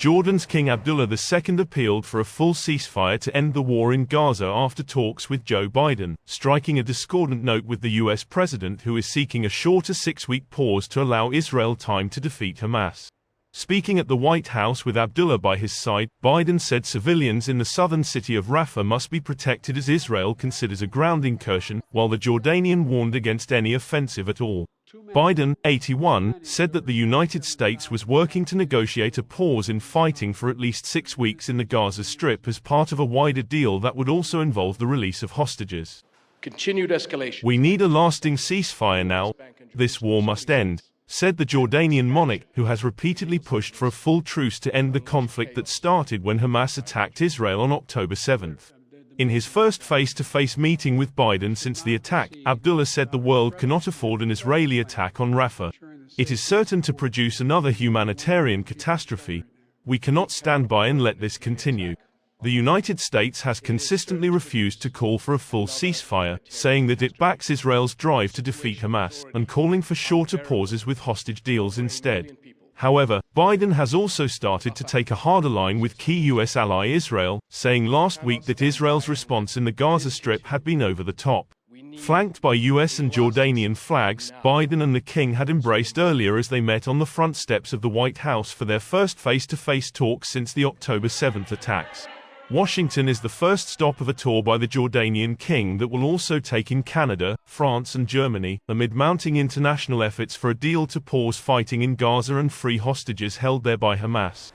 Jordan's King Abdullah II appealed for a full ceasefire to end the war in Gaza after talks with Joe Biden, striking a discordant note with the U.S. president, who is seeking a shorter 6-week pause to allow Israel time to defeat Hamas. Speaking at the White House with Abdullah by his side, Biden said civilians in the southern city of Rafah must be protected as Israel considers a ground incursion, while the Jordanian warned against any offensive at all. Biden, 81, said that the United States was working to negotiate a pause in fighting for at least 6 weeks in the Gaza Strip as part of a wider deal that would also involve the release of hostages. Continued escalation. "We need a lasting ceasefire now. This war must end," said the Jordanian monarch, who has repeatedly pushed for a full truce to end the conflict that started when Hamas attacked Israel on October 7. In his first face-to-face meeting with Biden since the attack, Abdullah said the world cannot afford an Israeli attack on Rafah. "It is certain to produce another humanitarian catastrophe. We cannot stand by and let this continue." The United States has consistently refused to call for a full ceasefire, saying that it backs Israel's drive to defeat Hamas, and calling for shorter pauses with hostage deals instead. However, Biden has also started to take a harder line with key U.S. ally Israel, saying last week that Israel's response in the Gaza Strip had been over the top. Flanked by U.S. and Jordanian flags, Biden and the King had embraced earlier as they met on the front steps of the White House for their first face-to-face talks since the October 7 attacks. Washington is the first stop of a tour by the Jordanian King that will also take in Canada, France and Germany, amid mounting international efforts for a deal to pause fighting in Gaza and free hostages held there by Hamas.